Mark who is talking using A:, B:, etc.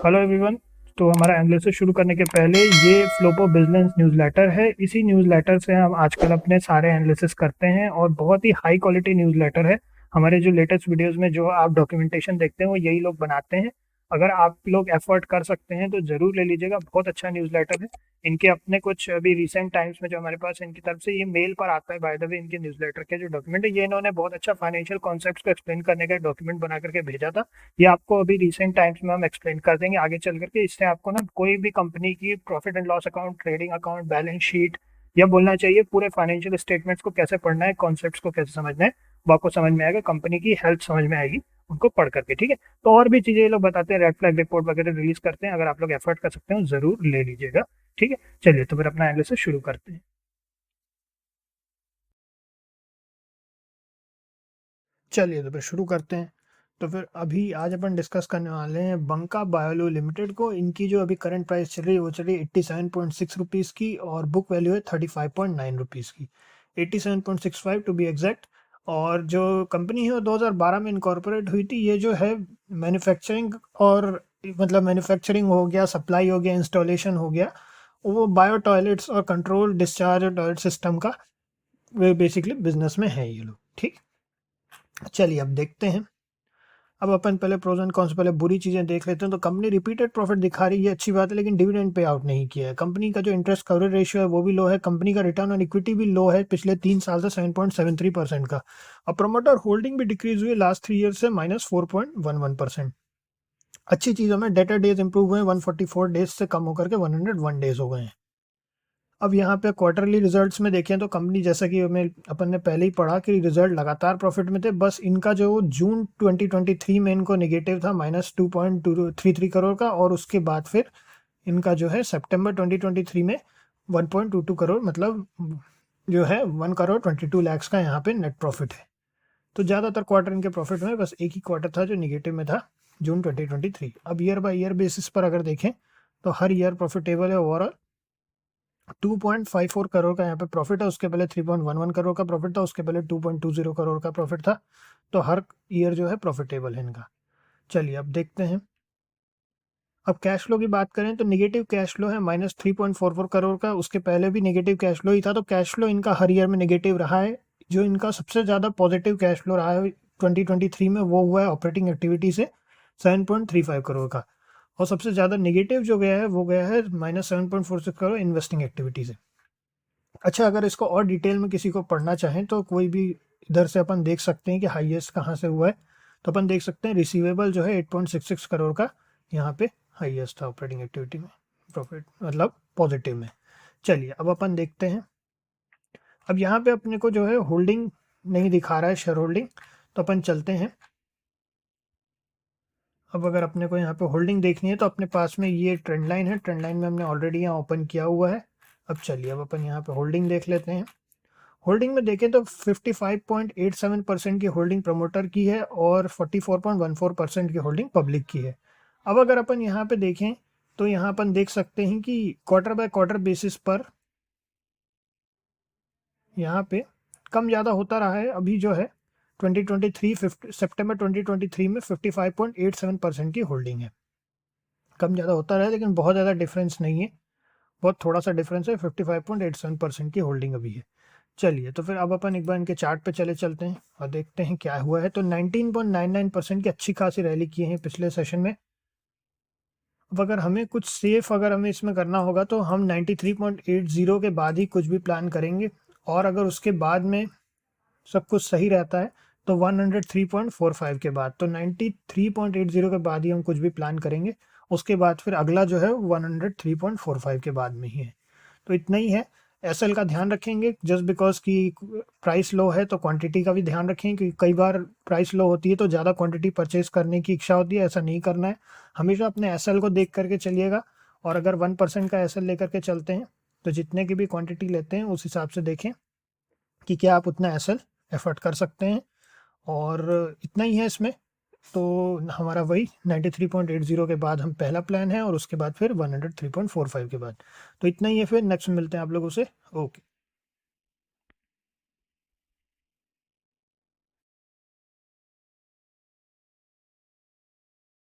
A: Hello everyone. तो हमारा analysis शुरू करने के पहले ये फ्लोपो बिजनेस न्यूज़लेटर है। इसी न्यूज़लेटर से हम आजकल अपने सारे एनालिसिस करते हैं और बहुत ही हाई क्वालिटी न्यूज़लेटर है। हमारे जो लेटेस्ट वीडियोस में जो आप डॉक्यूमेंटेशन देखते हैं वो यही लोग बनाते हैं। अगर आप लोग एफर्ट कर सकते हैं तो ज़रूर ले लीजिएगा, बहुत अच्छा न्यूज़लेटर है। इनके अपने कुछ अभी रिसेंट टाइम्स में जो हमारे पास इनकी तरफ से ये मेल पर आता है, बाय द वे इनके न्यूज़लेटर के जो डॉक्यूमेंट है ये इन्होंने बहुत अच्छा फाइनेंशियल कॉन्सेप्ट्स को एक्सप्लेन करने का डॉक्यूमेंट बना करके भेजा था। ये आपको अभी रिसेंट टाइम्स में हम एक्सप्लेन कर देंगे आगे चल करके। इससे आपको ना कोई भी कंपनी की profit and loss account, trading account, balance sheet या बोलना चाहिए पूरे फाइनेंशियल स्टेटमेंट्स को कैसे पढ़ना है, कॉन्सेप्ट्स को कैसे समझना है, वो आपको समझ में आएगा। कंपनी की हेल्थ समझ में आएगी उनको पढ़ करके, ठीक है। तो और भी चीजें ये लोग बताते हैं, रेड फ्लैग रिपोर्ट वगैरह रिलीज करते हैं। अगर आप लोग एफर्ट कर सकते हैं जरूर ले लीजिएगा, ठीक है। चलिए तो फिर अपना एनालिसिस शुरू करते हैं। चलिए तो फिर शुरू करते हैं। तो फिर अभी आज अपन डिस्कस करने वाले हैं बंका बायोलो लिमिटेड को। इनकी जो अभी करंट प्राइस चल रही है वो चल रही है 87.6 रुपीज़ की और बुक वैल्यू है 35.9 रुपीज़ की, 87.65 टू बी एग्जैक्ट। और जो कंपनी है वो 2012 में इनकॉर्पोरेट हुई थी। ये जो है मैन्युफैक्चरिंग और मतलब मैन्युफैक्चरिंग हो गया, सप्लाई हो गया, इंस्टॉलेशन हो गया, वो बायो टॉयलेट्स और कंट्रोल डिस्चार्ज टॉयलेट सिस्टम का वे बेसिकली बिजनेस में है ये लोग, ठीक। चलिए अब देखते हैं। अब अपन पहले प्रोज एंड कॉन्स, पहले बुरी चीजें देख लेते हैं। तो कंपनी रिपीटेड प्रॉफिट दिखा रही है, अच्छी बात है, लेकिन डिविडेंड पे आउट नहीं किया है। कंपनी का जो इंटरेस्ट कवरेज रेशियो है वो भी लो है। कंपनी का रिटर्न ऑन इक्विटी भी लो है पिछले 3 साल से 7.73% का। और प्रोमोटर होल्डिंग भी डिक्रीज हुई लास्ट 3 ईयर से -4.11%। अच्छी चीजों में डेटर डेज इंप्रूव हुए, 144 डेज से कम होकर के 101 डेज हो गए हैं। अब यहाँ पे क्वार्टरली रिजल्ट्स में देखें तो कंपनी, जैसा कि हमें अपन ने पहले ही पढ़ा कि रिजल्ट लगातार प्रॉफिट में थे, बस इनका जो जून 2023 में इनको नेगेटिव था -2.33 करोड़ का, और उसके बाद फिर इनका जो है सितंबर 2023 में 1.22 करोड़, मतलब जो है 1 करोड़ 22 लाख का यहाँ पे नेट प्रॉफिट है। तो ज़्यादातर क्वार्टर इनके प्रॉफिट में, बस एक ही क्वार्टर था जो निगेटिव में था, जून 2023। अब ईयर बाय ईयर बेसिस पर अगर देखें तो हर ईयर प्रॉफिटेबल है। ओवरऑल 2.54 करोड़ का यहाँ पे प्रॉफिट है। उसके पहले 3.11 करोड़ का प्रॉफिट था, उसके पहले 2.20 करोड़ का प्रॉफिट था। तो हर ईयर जो है प्रॉफिटेबल है इनका। चलिए अब देखते हैं। अब कैश फ्लो की बात करें तो निगेटिव कैश फ्लो है -3.44 करोड़ का। उसके पहले भी नेगेटिव कैश फ्लो ही था, तो कैश फ्लो इनका हर ईयर में नेगेटिव रहा है। जो इनका सबसे ज़्यादा पॉजिटिव कैश फ्लो रहा है 2023 में वो हुआ है ऑपरेटिंग एक्टिविटी से 7.35 करोड़ का। और सबसे ज़्यादा नेगेटिव जो गया है वो गया है -7.46 करोड़ इन्वेस्टिंग एक्टिविटी से। अच्छा, अगर इसको और डिटेल में किसी को पढ़ना चाहें तो कोई भी इधर से अपन देख सकते हैं कि हाईएस्ट कहाँ से हुआ है। तो अपन देख सकते हैं रिसीवेबल जो है 8.66 करोड़ का यहाँ पे हाईएस्ट था ऑपरेटिंग एक्टिविटी में, प्रॉफिट मतलब पॉजिटिव में। चलिए अब अपन देखते हैं। अब यहाँ पे अपने को जो है होल्डिंग नहीं दिखा रहा है, शेयर होल्डिंग, तो अपन चलते हैं। अब अगर अपने को यहाँ पे होल्डिंग देखनी है तो अपने पास में ये ट्रेंड लाइन है, ट्रेंड लाइन में हमने ऑलरेडी यहाँ ओपन किया हुआ है। अब चलिए अब अपन यहाँ पे होल्डिंग देख लेते हैं। होल्डिंग में देखें तो 55.87% की होल्डिंग प्रमोटर की है और 44.14% की होल्डिंग पब्लिक की है। अब अगर अपन यहाँ पे देखें तो यहाँ अपन देख सकते हैं कि क्वार्टर बाय क्वार्टर बेसिस पर यहाँ पे कम ज़्यादा होता रहा है। अभी जो है 2023 सितंबर 2023 में 55.87% की होल्डिंग है। कम ज़्यादा होता रहा है लेकिन बहुत ज़्यादा डिफरेंस नहीं है, बहुत थोड़ा सा डिफरेंस है। 55.87% की होल्डिंग अभी है। चलिए तो फिर अब अपन एक बार इनके चार्ट पे चले चलते हैं और देखते हैं क्या हुआ है। तो 19.99% की अच्छी खासी रैली की है पिछले सेशन में। अब अगर हमें कुछ सेफ अगर हमें इसमें करना होगा तो हम 93.80 के बाद ही कुछ भी प्लान करेंगे, और अगर उसके बाद में सब कुछ सही रहता है तो 103.45 के बाद, तो 93.80 के बाद ही हम कुछ भी प्लान करेंगे। उसके बाद फिर अगला जो है 103.45 के बाद में ही है। तो इतना ही है। एसएल का ध्यान रखेंगे, जस्ट बिकॉज की प्राइस लो है तो क्वांटिटी का भी ध्यान रखें, कि कई बार प्राइस लो होती है तो ज़्यादा क्वांटिटी परचेज करने की इच्छा होती है, ऐसा नहीं करना है। हमेशा अपने एसएल को देख करके चलिएगा। और अगर 1% का एसएल लेकर के चलते हैं तो जितने की भी क्वांटिटी लेते हैं उस हिसाब से देखें कि क्या आप उतना एसएल एफर्ट कर सकते हैं। और इतना ही है इसमें। तो हमारा वही 93.80 के बाद हम पहला प्लान है, और उसके बाद फिर 103.45 के बाद। तो इतना ही है, फिर नेक्स्ट मिलते हैं आप लोगों से। ओके।